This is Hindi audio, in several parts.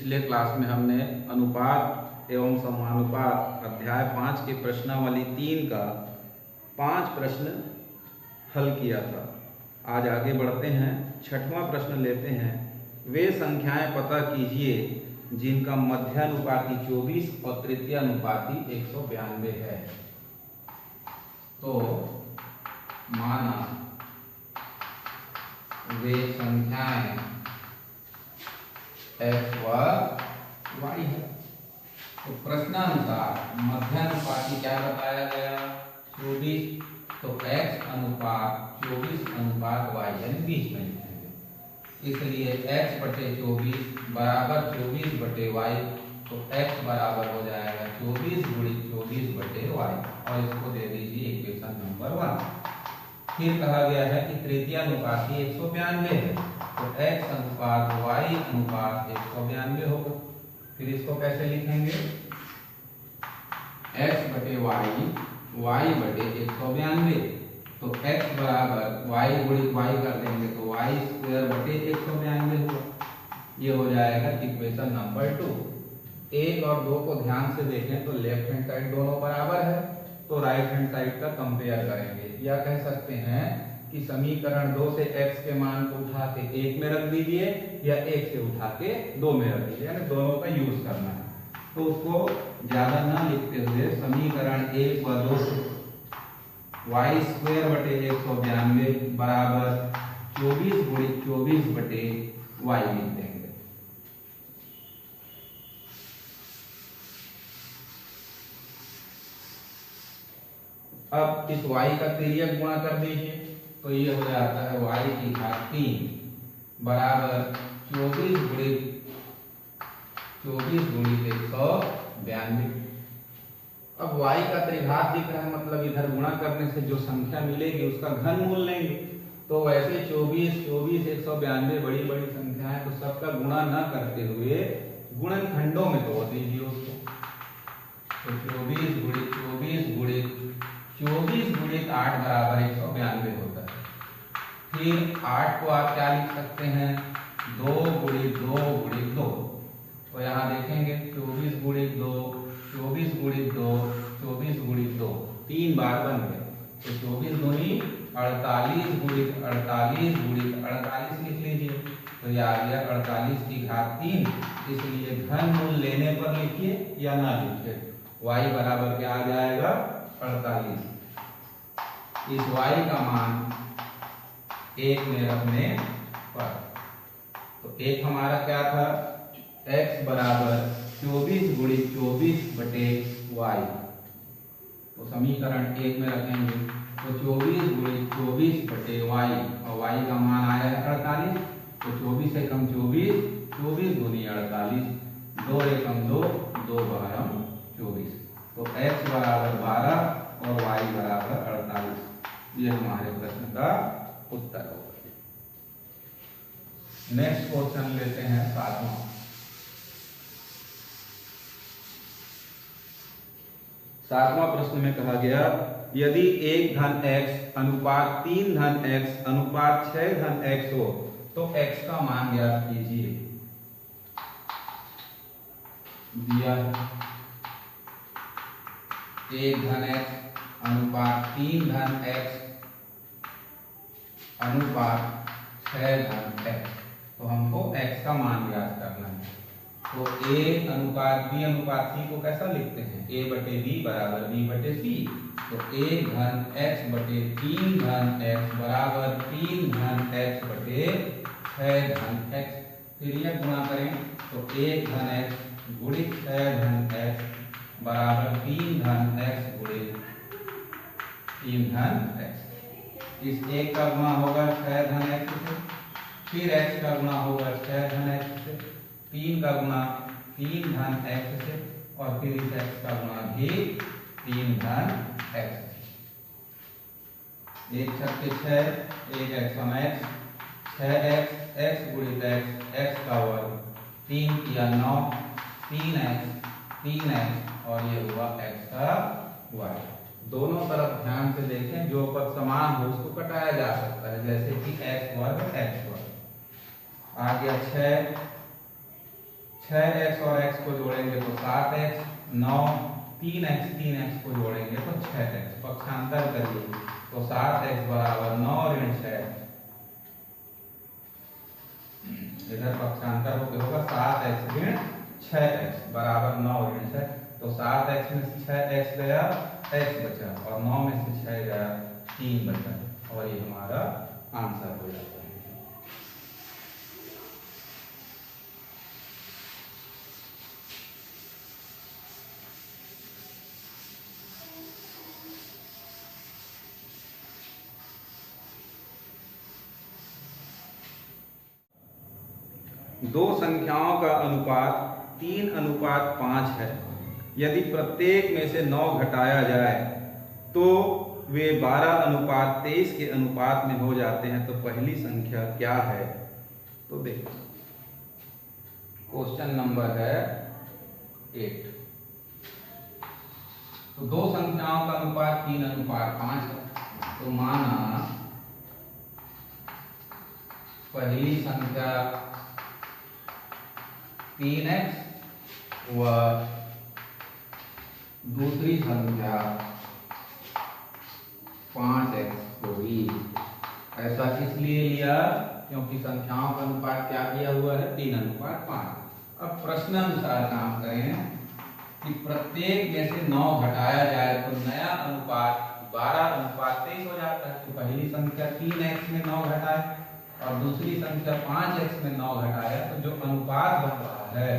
पिछले क्लास में हमने अनुपात एवं समानुपात अध्याय 5 के प्रश्नावली 3 का 5 प्रश्न हल किया था। आज आगे बढ़ते हैं, 6वां प्रश्न लेते हैं। वे संख्याएं पता कीजिए जिनका मध्यानुपाती 24 और तृतीयानुपाती 192 है। तो माना वे संख्याएं x व y है। तो प्रश्नानुसार मध्यानुपाती क्या बताया गया? 24। तो x अनुपात 24 अनुपात y यानी 20 में लिखेंगे। इसलिए x बटे 24 बराबर 24 बटे y। तो x बराबर हो जाएगा 24 गुणित 24 बटे y और इसको दे दीजिए इक्वेशन नंबर 1। फिर कहा गया है कि तृतीयानुपाती 192 है। तो x अनुपात y अनुपात 192 होगा। फिर इसको कैसे लिखेंगे? x बटे y बटे 192। तो x बराबर y गुणित y कर देंगे तो y स्क्वायर बटे 192 होगा। ये हो जाएगा इक्वेशन नंबर 2। 1 और 2 को ध्यान से देखें तो लेफ्ट हैंड साइड दोनों बराबर है, तो राइट हैंड साइड का कंपेयर करेंगे। या कह सकते हैं कि समीकरण 2 से x के मान को उठा के 1 में रख दीजिए या 1 से उठा के 2 में रख दीजिए, यानी दोनों का यूज करना है। तो उसको ज्यादा ना लिखते हुए समीकरण 1 व 2 से y स्क्वायर बटे 192 बराबर 24 गुणित 24 बटे y लिख देंगे। अब इस y का तिर्यक गुणा कर दीजिए तो ये हो जाता है y की घात 3 बराबर 24 गुणित 192। अब y का त्रिघात दिख रहा है, मतलब इधर गुणा करने से जो संख्या मिलेगी उसका घनमूल लेंगे। तो वैसे 24, 192 बड़ी बड़ी संख्या है, तो सबका गुणा न करते हुए गुणनखंडों में तोड़ दीजिए उसको। तो 24 गुणित 24 गुणित 24 गुणित 8 बराबर 192 होता है। फिर 8 को आप क्या लिख सकते हैं? 2 गुणित 2 गुणित 2। तो यहाँ देखेंगे 24 गुणित 2, 24 गुणित 2, 24 गुणित 2, 3 बार बन गए। तो 24 दूनी 48 गुणित 48 गुणित 48 लिख लीजिए। तो ये आ गया 48 की घात 3। इसलिए घनमूल लेने पर लिखिए या ना लिखिए, y बराबर क्या आ जाएगा? 48। इस y का मान 1 में रखने पर, तो 1 हमारा क्या था? x बराबर 24 गुणित 24 बटे y। तो समीकरण 1 में रखेंगे तो 24 गुणित 24 बटे y और y का मान आया है 48। तो 24 से कम 24, 24 दूनी 48, 2 एकम 2, 2 बहरम 24। तो x बराबर 12 और y बराबर 48। ये हमारे प्रश्न का उत्तर होगा। नेक्स्ट क्वेश्चन लेते हैं 7वां। 7वां प्रश्न में कहा गया यदि 1 धन x अनुपात 3 धन x अनुपात 6 धन x हो तो x का मान ज्ञात कीजिए। दिया 1 धन x अनुपात 3 धन x अनुपात 6 धन x। तो हमको x का मान ज्ञात करना है। तो a अनुपात b अनुपात c को कैसा लिखते हैं? a बटे b बराबर b बटे c। तो 1 धन x बटे 3 धन x बराबर 3 धन x बटे 6 धन x। फिर यह गुणा करें तो 1 धन x गुणित 6 धन x बराबर 3 धन x गुणित 3 धन x। इस 1 का गुणा होगा 6 धन x से, फिर x का गुणा होगा 6 धन x से, 3 का गुणा 3 धन x से और फिर इस x का गुणा भी 3 धन x। 1 छक्के 6, 1 एक्स 6x, x गुणित x का वर्ग, 3 किया 9, 3x और ये हुआ x का वर्ग। दोनों तरफ ध्यान से देखें, जो पद समान हो उसको घटाया जा सकता है, जैसे कि x वर्ग। आ गया 6 6x और x को जोड़ेंगे तो 7x, 9, 3x को जोड़ेंगे तो 6x। पक्षांतर करिए तो 7x बराबर 9 ऋण 6। इधर पक्षांतर होगा 7x ऋण 6x बराबर 9 ऋण 6। तो 7x में से 6x गया, x बचा, और 9 में से 6 गया, 3 बचा, और ये हमारा आंसर हो जाता है। दो संख्याओं का अनुपात 3:5 है। यदि प्रत्येक में से 9 घटाया जाए तो वे 12:23 के अनुपात में हो जाते हैं, तो पहली संख्या क्या है? तो देखो, क्वेश्चन नंबर है 8। तो दो संख्याओं का अनुपात 3:5 है। तो माना पहली संख्या 3x व दूसरी संख्या 5x होगी। ऐसा इसलिए लिया क्योंकि संख्याओं का अनुपात क्या दिया हुआ है? 3:5। अब प्रश्नानुसार काम करें कि प्रत्येक में से 9 घटाया जाए तो नया अनुपात 12:23 हो जाता है। तो पहली संख्या 3x में 9 घटाए और दूसरी संख्या 5x में 9 घटाया, तो जो अनुपात बन रहा है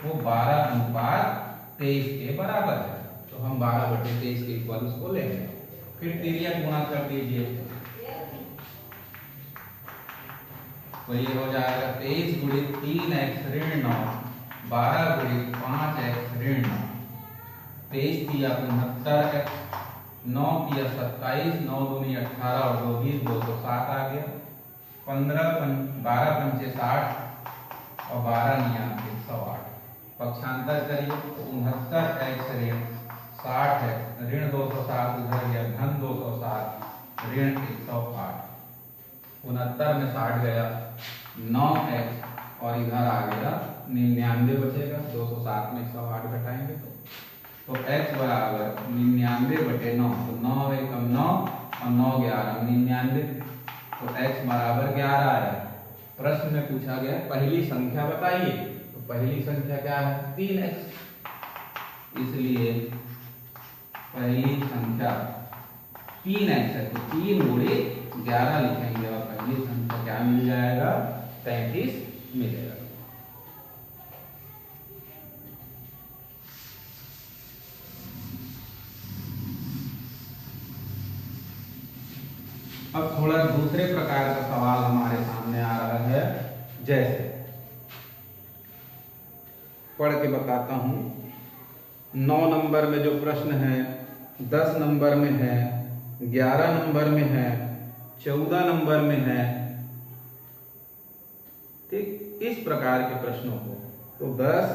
वो 12:23 के बराबर है। तो हम 12/23 के इक्वल उसको लेंगे। फिर तिर्यक गुणा कर दीजिए, तो ये हो जाएगा 23 गुणित 3x ऋण 9, 12 गुणित 5x ऋण 9। 23 तिया 69x, 9 तिया 27, 9 दूनी 18 और 2 20, 207 आ गया। 12 पंचे 60 और 12 निया 108। पक्षांतर करिए तो 69x ऋण 60x ऋण 207 उधर गया, धन 207 ऋण 108। 69 में 60 गया, 9x और इधर आ गया 99 बचेगा। 207 में 108 घटाएंगे तो x बराबर 99/9। तो 9 एकम 9 और 9 11 99। तो x बराबर 11 आया। प्रश्न में पूछा गया पहली संख्या बताइए, तो पहली संख्या क्या है? 3x, इसलिए पहली संख्या 3x है, तो 3 गुणित 11 लिखेंगे और पहली संख्या क्या मिल जाएगा? 33 मिलेगा। अब थोड़ा दूसरे प्रकार का सवाल हमारे सामने आ रहा है। जैसे पढ़ के बताता हूं। 9 नंबर में जो प्रश्न है, 10 नंबर में है, 11 नंबर में है, 14 नंबर में है। ठीक, इस प्रकार के प्रश्नों को तो 10,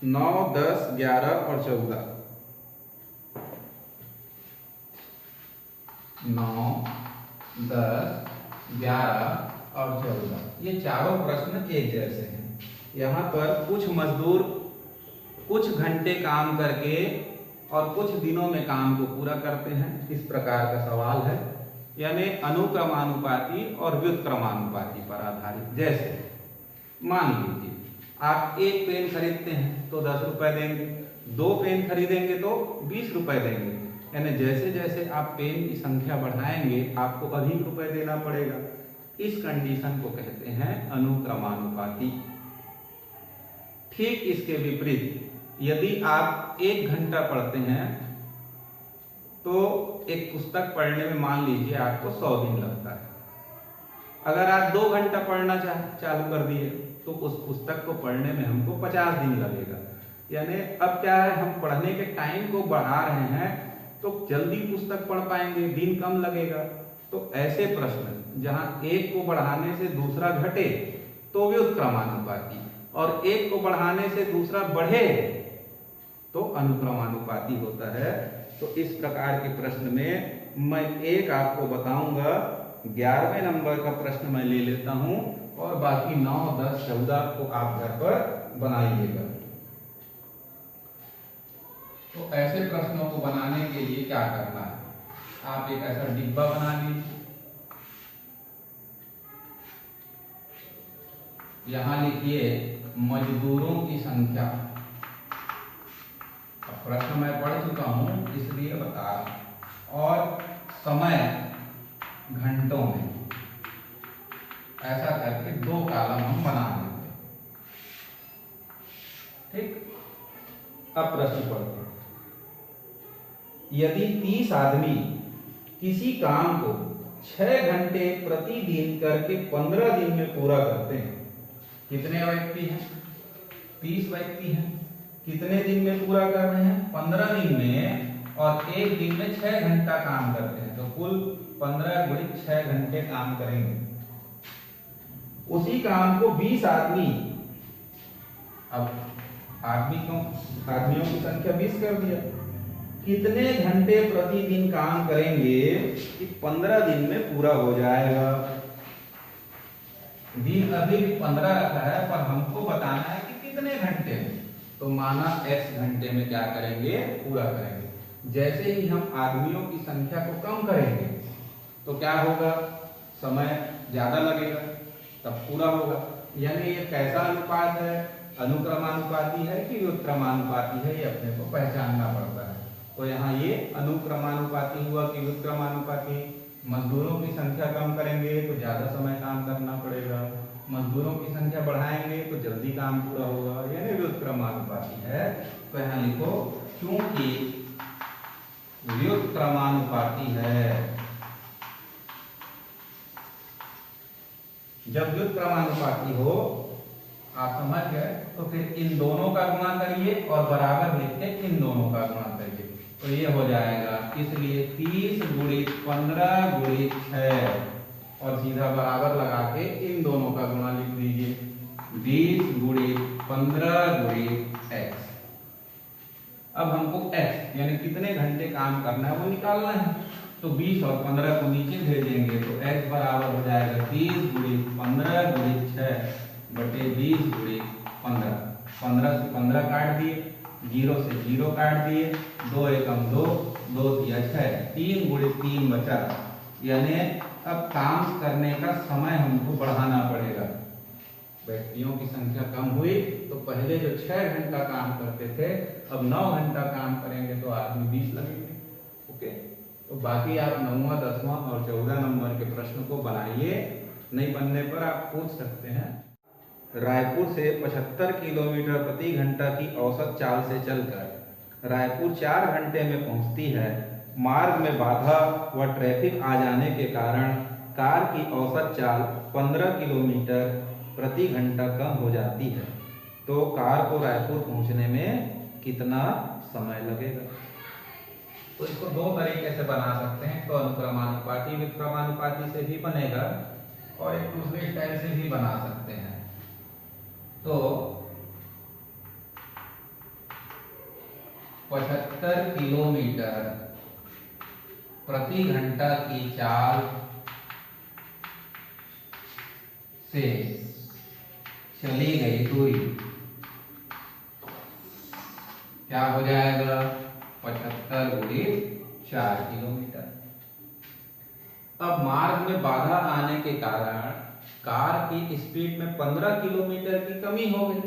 9, 10, 11 और 14, 9, 10, 11 और 14, ये चारों प्रश्न एक जैसे हैं। यहाँ पर कुछ मजदूर कुछ घंटे काम करके और कुछ दिनों में काम को पूरा करते हैं, इस प्रकार का सवाल है। यानी अनुक्रमानुपाती और व्युत्क्रमानुपाती पर आधारित। जैसे मान लीजिए आप एक पेन खरीदते हैं तो 10 रुपए देंगे, 2 पेन खरीदेंगे तो 20 रुपए देंगे। यानी जैसे जैसे आप पेन की संख्या बढ़ाएंगे आपको अधिक रुपए देना पड़ेगा। इस कंडीशन को कहते हैं अनुक्रमानुपाती। ठीक इसके विपरीत यदि आप 1 घंटा पढ़ते हैं तो एक पुस्तक पढ़ने में मान लीजिए आपको 100 दिन लगता है। अगर आप 2 घंटा पढ़ना चालू कर दिए तो उस पुस्तक को पढ़ने में हमको 50 दिन लगेगा। यानी अब क्या है, हम पढ़ने के टाइम को बढ़ा रहे हैं तो जल्दी पुस्तक पढ़ पाएंगे, दिन कम लगेगा। तो ऐसे प्रश्न जहां एक को बढ़ाने से दूसरा घटे तो व्युत्क्रमानुपाती, और एक को बढ़ाने से दूसरा बढ़े तो अनुक्रमानुपाती होता है। तो इस प्रकार के प्रश्न में मैं एक आपको बताऊंगा। 11वें नंबर का प्रश्न मैं ले लेता हूं और बाकी 9, 10, 14 को आप घर पर बनाइएगा। तो ऐसे प्रश्नों को बनाने के लिए क्या करना है, आप एक ऐसा डिब्बा बना लीजिए, यहां लिखिए मजदूरों की संख्या। अब प्रश्न मैं पढ़ चुका हूं इसलिए बता रहा हूं, और समय घंटों में, ऐसा करके 2 कॉलम हम बना देंगे। ठीक, अब प्रश्न पढ़ते हैं। यदि 30 आदमी किसी काम को 6 घंटे प्रतिदिन करके 15 दिन में पूरा करते हैं, कितने व्यक्ति हैं? 30 व्यक्ति हैं। कितने दिन में पूरा कर रहे हैं? 15 दिन में, और एक दिन में 6 घंटा काम करते हैं, तो कुल 15 गुणित 6 घंटे काम करेंगे। उसी काम को 20 आदमी, अब आदमियों की संख्या 20 कर दिया, कितने घंटे प्रतिदिन काम करेंगे कि 15 दिन में पूरा हो जाएगा? दिन अभी भी 15 रखा है, पर हमको बताना है कि कितने घंटे में। तो माना x घंटे में क्या करेंगे? पूरा करेंगे। जैसे ही हम आदमियों की संख्या को कम करेंगे तो क्या होगा? समय ज्यादा लगेगा, तब पूरा होगा। यानी ये कैसा अनुपात है? अनुक्रमानुपाती है कि व्युत्क्रमानुपाती है, ये अपने को पहचानना पड़ता है। तो यहाँ ये अनुक्रमानुपाती हुआ कि व्युत्क्रमानुपाती। मजदूरों की संख्या कम करेंगे तो ज्यादा समय काम करना पड़ेगा, मजदूरों की संख्या बढ़ाएंगे तो जल्दी काम पूरा होगा, यानी व्युत्क्रमानुपाती है। तो यहाँ लिखो क्योंकि व्युत्क्रमानुपाती है। जब व्युत्क्रमानुपाती हो, आप समझ गए, तो फिर इन दोनों का गुणा करिए और बराबर लिख के इन दोनों का गुणा करिए, तो ये हो जाएगा। इसलिए 30 गुणित 15 गुणित 6 और सीधा बराबर लगा के इन दोनों का गुणा लिख दीजिए, 20 गुणित 15 गुणित x। अब हमको x यानी कितने घंटे काम करना है वो निकालना है, तो 20 और 15 को नीचे भेजेंगे तो x बराबर हो जाएगा 30 गुणित 15 गुणित 6 बटे 20 गुणित 15। 15 से 15 काट दिए, 0 से 0 काट दिए, 2 एकम 2, 2 दिया 6, 3 गुणित 3 बचा। यानी अब काम करने का समय हमको बढ़ाना पड़ेगा। व्यक्तियों की संख्या कम हुई तो पहले जो 6 घंटा काम करते थे अब 9 घंटा काम करेंगे तो आदमी 20 लगेंगे। ओके, तो बाकी आप 9वां, 10वां और 14 नंबर के प्रश्न को बनाइए, नहीं बनने पर आप पूछ सकते हैं। रायपुर से 75 किलोमीटर प्रति घंटा की औसत चाल से चलकर रायपुर 4 घंटे में पहुंचती है। मार्ग में बाधा व ट्रैफिक आ जाने के कारण कार की औसत चाल 15 किलोमीटर प्रति घंटा कम हो जाती है, तो कार को रायपुर पहुंचने में कितना समय लगेगा? तो इसको 2 तरीके से बना सकते हैं, तो अनुक्रमानुपाती व्युत्क्रमानुपाती से भी बनेगा और एक दूसरे स्टाइल से भी बना सकते हैं। तो 75 किलोमीटर प्रति घंटा की चाल से चली गई दूरी क्या हो जाएगा? 75 गुणित 4 किलोमीटर। अब मार्ग में बाधा आने के कारण कार की स्पीड में 15 किलोमीटर की कमी हो गई,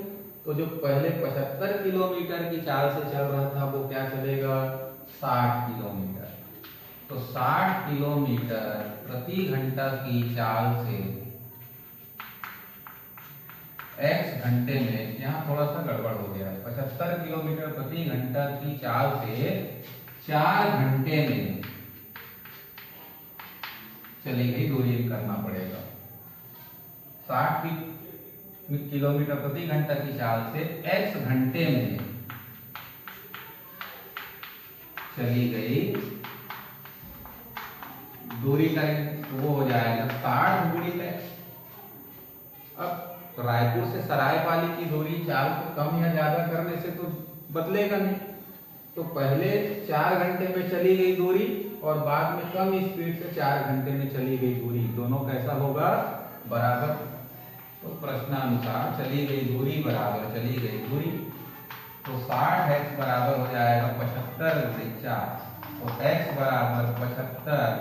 तो जो पहले 75 किलोमीटर की चाल से चल रहा था वो क्या चलेगा? 60 किलोमीटर। तो 60 किलोमीटर प्रति घंटा की चाल से x घंटे में, यहाँ थोड़ा सा गड़बड़ हो गया है, 75 किलोमीटर प्रति घंटा की चाल से 4 घंटे में चली गई दूरी करना पड़ेगा। 60 किलोमीटर प्रति घंटा की चाल से x घंटे में चली गई दूरी करेंगे तो वो हो जाएगा 60 गुणित x। अब रायपुर से सरायपाली की दूरी चाल को कम या ज्यादा करने से तो बदलेगा नहीं, तो पहले 4 घंटे में चली गई दूरी और बाद में कम स्पीड से 4 घंटे में चली गई दूरी, दोनों कैसा होगा? बराबर। तो प्रश्नानुसार चली गई दूरी बराबर चली गई दूरी, तो 60x बराबर हो जाएगा 75 गुणित 4। तो x बराबर 75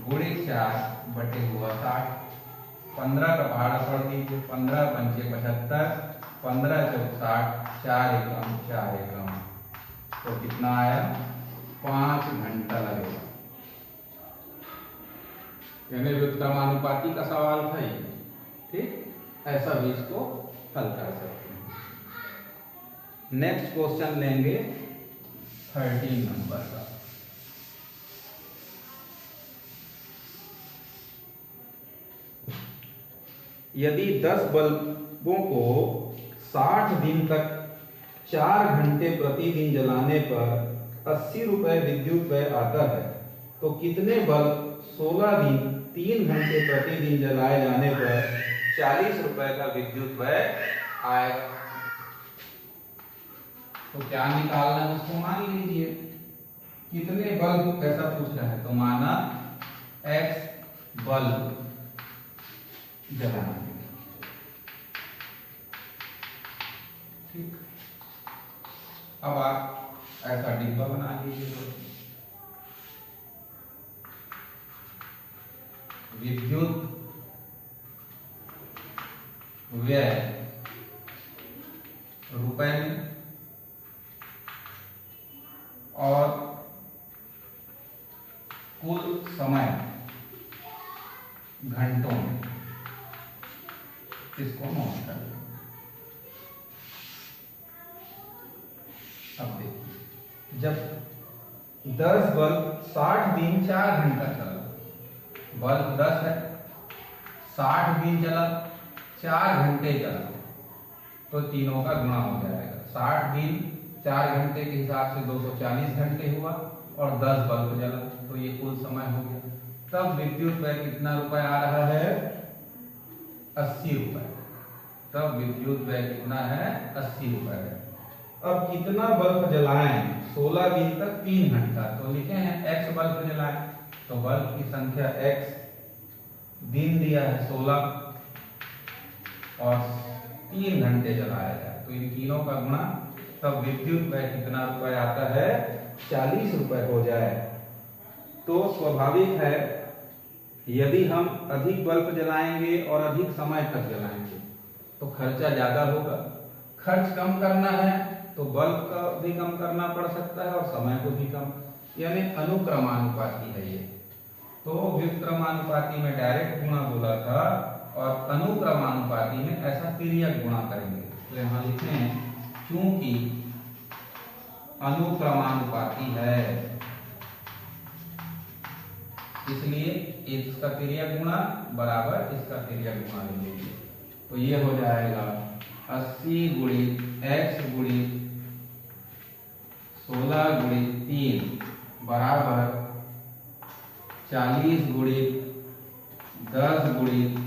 गुणित 4 बटे हुआ 60। 15 का पहाड़ा पढ़ दीजिए, 15 पंचे 75, 15 चौक 60, 4 एकम 4 एकम, तो कितना आया? 5 घंटा लगेगा। यानी व्युत्क्रमानुपाती का सवाल था ये, ठीक? ऐसा भी इसको हल कर सकते हैं। नेक्स्ट क्वेश्चन लेंगे 13 नंबर का। यदि 10 बल्बों को 60 दिन तक 4 घंटे प्रतिदिन जलाने पर 80 रुपए विद्युत व्यय आता है, तो कितने बल्ब 16 दिन 3 घंटे प्रतिदिन जलाए जाने पर 40 रुपए का विद्युत व्यय आएगा? तो क्या निकालना है उसको मान लीजिए। कितने बल्ब ऐसा पूछ रहा है, तो माना x बल्ब जलाना है, ठीक। अब आप ऐसा डिब्बा बना लीजिए। तो विद्युत व्यय रुपए में और कुल समय घंटों में, इसको नोट कर लो। अब देखिए, जब 10 बल्ब 60 दिन 4 घंटा चला, बल्ब 10 है, 60 दिन चला, 4 घंटे चला, तो तीनों का गुणा हो जाएगा। 60 दिन 4 घंटे के हिसाब से 240 घंटे हुआ, और 10 बल्ब जला, तो ये कुल समय हो गया। तब विद्युत व्यय कितना रुपए आ रहा है? 80 रुपए। तब विद्युत व्यय कितना है? 80 रुपए है। अब कितना बल्ब जलाएं? 16 दिन तक 3 घंटा, तो लिखे हैं x बल्ब जलाएं, तो बल्ब की संख्या x, दिन दिया है 16 और 3 घंटे जलाया जाए, तो इन तीनों का गुणा, तब विद्युत व्यय कितना रुपए आता है? 40 रुपए हो जाए। तो स्वाभाविक है, यदि हम अधिक बल्ब जलाएंगे और अधिक समय तक जलाएंगे तो खर्चा ज्यादा होगा। खर्च कम करना है तो बल्ब का भी कम करना पड़ सकता है और समय को भी कम, यानी अनुक्रमानुपाती है ये। तो व्युत्क्रमानुपाती में डायरेक्ट गुणा बोला था, और अनुक्रमानुपाती में ऐसा तिर्यक गुणा करेंगे। तो यहाँ लिखते हैं, चूंकि अनुक्रमानुपाती है इसलिए इसका तिर्यक गुणा बराबर इसका तिर्यक गुणा ले लीजिए। तो ये हो जाएगा 80 गुणित x गुणित 16 गुणित 3 बराबर 40 गुणित 10 गुणित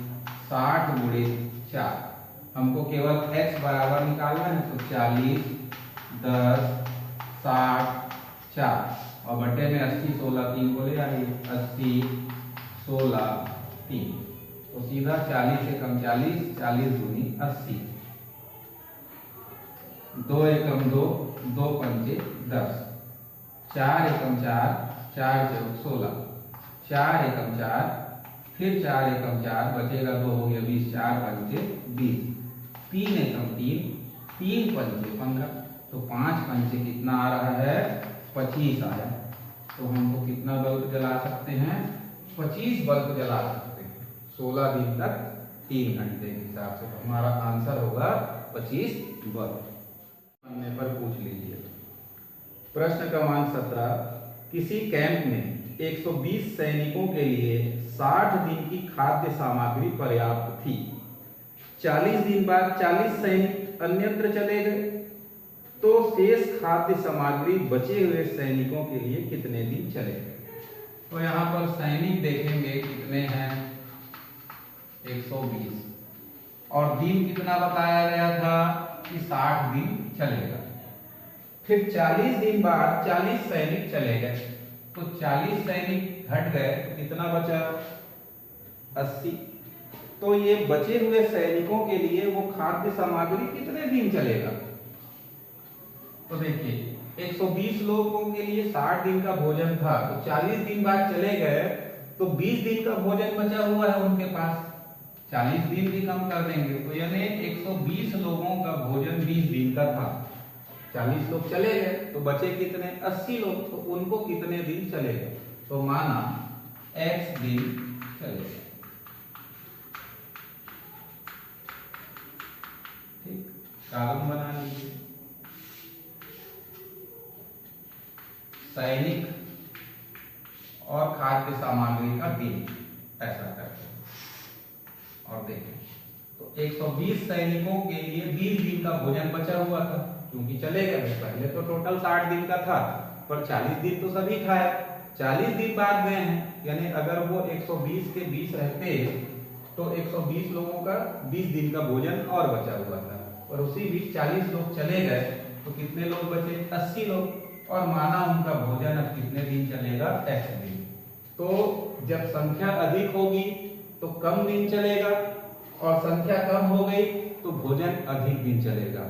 60 गुणित 4। हमको केवल x बराबर निकालना है, तो 40 10 60 4 और बटे में 80 16 3 को ले आइए, 80 16 3, तो सीधा 40 से कम 40, 40 दूनी 80, 2 एकम 2, 2 पंचे 10, 4 एकम 4, 4 चौक 16, 4 एकम 4, फिर 4 एकम 4, बचेगा 2 हो गया 20, 4 पंचे 20, 3 एकम 3, 3 पंचे 15, तो 5 पंचे कितना आ रहा है? 25 आया। तो हमको कितना बल्ब जला सकते हैं? 25 बल्ब जला सकते हैं 16 दिन तक 3 घंटे के हिसाब से। तो हमारा आंसर होगा 25 बल्ब। पन्ने पर पूछ लीजिए। प्रश्न क्रमांक 17, किसी कैंप में 120 सैनिकों के लिए 60 दिन की खाद्य सामग्री पर्याप्त थी। 40 दिन बाद 40 सैनिक अन्यत्र चले गए, तो शेष खाद्य सामग्री बचे हुए सैनिकों के लिए कितने दिन चलेगा? तो यहाँ पर सैनिक देखेंगे कितने हैं? 120, और दिन कितना बताया गया था कि 60 दिन चलेगा। फिर 40 दिन बाद 40 सैनिक चले गए, तो 40 सैनिक घट गए तो कितना बचा? 80। तो ये बचे हुए सैनिकों के लिए वो खाद्य सामग्री कितने दिन चलेगा? तो देखिए 120 लोगों के लिए 60 दिन का भोजन था, तो 40 दिन बाद चले गए तो 20 दिन का भोजन बचा हुआ है उनके पास, 40 दिन भी कम कर देंगे तो यानी 120 लोगों का भोजन 20 दिन का था, 40 लोग चले गए तो बचे कितने? 80 लोग, तो उनको कितने दिन चलेगा? तो माना x दिन चलेगा। ठीक, कॉलम बना लीजिए, सैनिक और खाद्य सामग्री का दिन, ऐसा करते हैं। और देखें तो 120 सैनिकों के लिए 20 दिन का भोजन बचा हुआ था, क्योंकि चले गए पहले तो टोटल 60 दिन का था, पर 40 दिन तो सभी खाए, 40 दिन बाद गए हैं, यानी अगर वो 120 के 20 रहते तो 120 लोगों का 20 दिन का भोजन और बचा हुआ था, और उसी बीच 40 लोग चले गए तो कितने लोग बचे? 80 लोग, और माना उनका भोजन अब कितने दिन चलेगा? x दिन। तो जब संख्या अधिक होगी तो कम दिन चलेगा, और संख्या कम हो गई तो भोजन अधिक दिन चलेगा।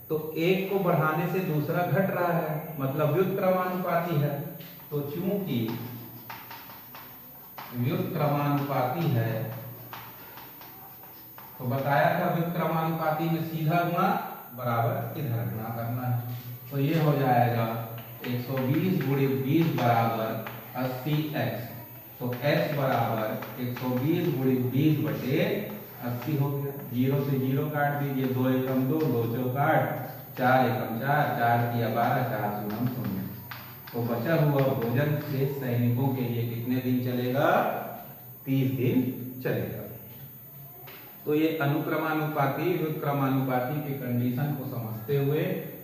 तो एक को बढ़ाने से दूसरा घट रहा है, मतलब व्युत्क्रमानुपाती है। तो चूंकि व्युत्क्रमानुपाती है, तो बताया था व्युत्क्रमानुपाती में सीधा गुणा बराबर इधर गुणा करना है, तो ये हो जाएगा 120 गुणित 20 बराबर 80x, तो x बराबर 120 गुणित 20 बटे 80 हो गया। 0 से 0 काट दीजिए, 2 एकम 2, 2 चौक 8, 4 एकम 4, 4 किया 12, 4 शून्य 0। तो बचा हुआ भोजन से सैनिकों के लिए कितने दिन चलेगा? 30 दिन चलेगा। तो ये अनुक्रमानुपाती व्युत्क्रमानुपाती के कंडीशन को समझते हुए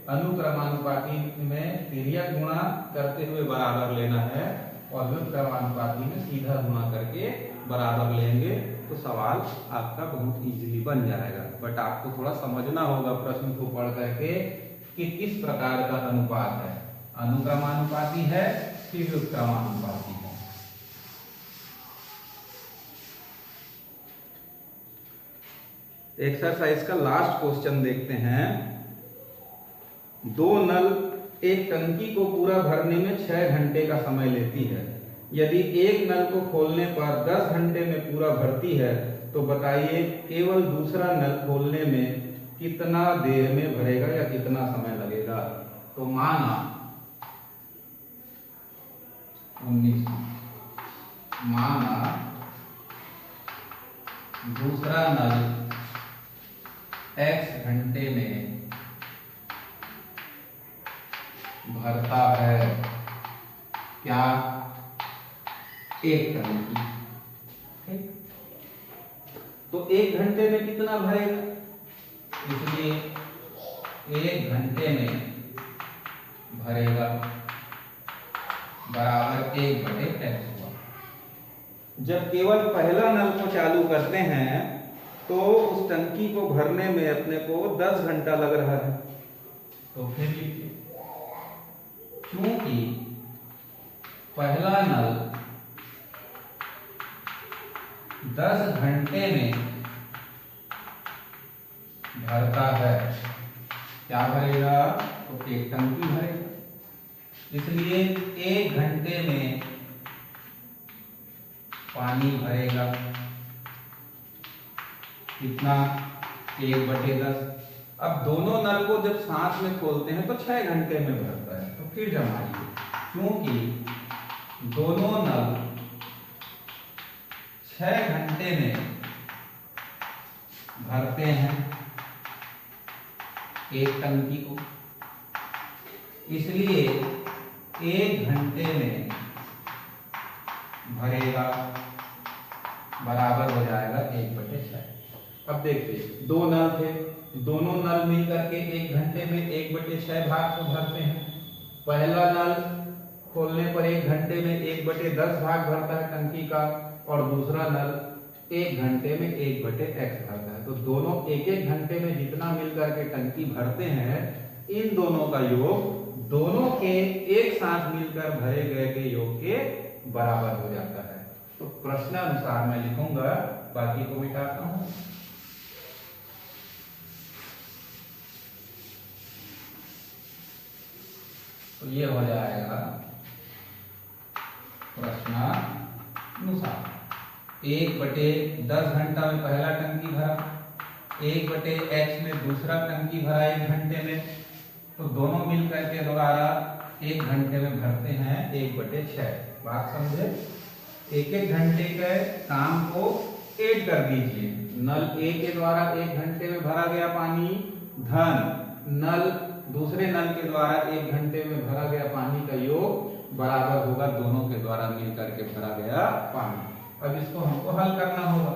अनुक्रमानुपाती में तिर्यक गुणा करते हुए बराबर लेना है, और व्युत्क्रमानुपाती में सीधा गुणा करके बराबर लेंगे तो सवाल आपका बहुत इजीली बन जाएगा। बट आपको थोड़ा समझना होगा प्रश्न को पढ़ करके कि किस प्रकार का अनुपात है, अनुक्रमानुपाती है कि व्युत्क्रमानुपाती है। एक्सरसाइज का लास्ट क्वेश्चन देखते हैं। 2 नल एक टंकी को पूरा भरने में 6 घंटे का समय लेती है। यदि एक नल को खोलने पर 10 घंटे में पूरा भरती है तो बताइए केवल दूसरा नल खोलने में कितना देर में भरेगा या कितना समय लगेगा? तो माना 19, माना दूसरा नल x घंटे में भरता है क्या? एक टंकी। ठीक, तो 1 घंटे में कितना भरेगा? इसलिए 1 घंटे में भरेगा बराबर 1 बटे x हुआ। जब केवल पहला नल को चालू करते हैं तो उस टंकी को भरने में अपने को 10 घंटा लग रहा है। तो फिर लिखिए, क्योंकि पहला नल 10 घंटे में भरता है, क्या भरेगा? तो एक टंकी भरेगा, इसलिए 1 घंटे में पानी भरेगा कितना? 1/10। अब दोनों नल को जब साथ में खोलते हैं तो 6 घंटे में भरता है, तो फिर जमाइए, क्योंकि दोनों नल 6 घंटे में भरते हैं एक टंकी को, इसलिए 1 घंटे में भरेगा बराबर हो जाएगा 1/6। अब देखिए 2 नल थे, दोनों नल मिलकर के 1 घंटे में 1/6 भाग को भरते हैं। पहला नल खोलने पर 1 घंटे में 1/10 भाग भरता है टंकी का, और दूसरा नल 1 घंटे में 1/x भरता है। तो दोनों 1-1 घंटे में जितना मिलकर के टंकी भरते हैं, इन दोनों का योग दोनों के एक साथ मिलकर भरे गए के योग के बराबर हो जाता है। तो प्रश्नानुसार मैं लिखूंगा बाकी को मिटाता हूं। तो ये हो जाएगा प्रश्नानुसार 1/10 घंटा में पहला टंकी भरा, 1/x में दूसरा टंकी भरा 1 घंटे में, तो दोनों मिलकर के दोबारा 1 घंटे में भरते हैं 1/6। बात समझे? एक घंटे के काम को ऐड कर दीजिए। नल ए के द्वारा 1 घंटे में भरा गया पानी धन नल दूसरे नल के द्वारा 1 घंटे में भरा गया पानी का योग बराबर होगा दोनों के द्वारा मिलकर के भरा गया पानी। अब इसको हमको हल करना होगा।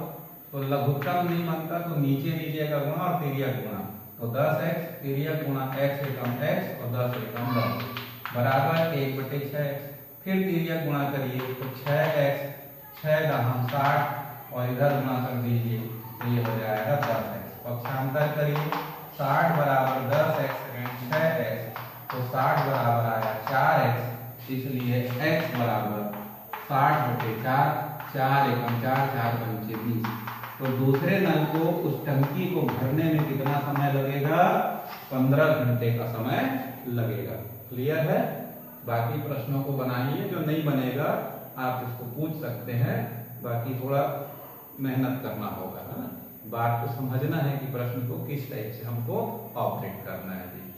तो लघुत्तम नहीं बनता तो नीचे का गुणा और तिर्यक गुणा, तो 10x तिर्यक गुणा x एकम x और 10 एकम 10 बराबर 1/6x। फिर तिर्यक गुणा करिए तो 6x 6 दहम 60 और इधर गुणा कर दीजिए तो ये हो जाएगा 10x। पक्षांतर करिए 60 बराबर 10x 6x, तो 60 बराबर आया 4x, इसलिए x बराबर 60/4, 4 एकम 4, 4 पंचे 20। तो दूसरे नल को उस टंकी को भरने में कितना समय लगेगा? 15 घंटे का समय लगेगा। क्लियर है? बाकी प्रश्नों को बनाइए, जो नहीं बनेगा आप इसको पूछ सकते हैं, बाकी थोड़ा मेहनत करना होगा, है ना। बात को समझना है कि प्रश्न को किस टाइप से हमको ऑपरेट करना है जी।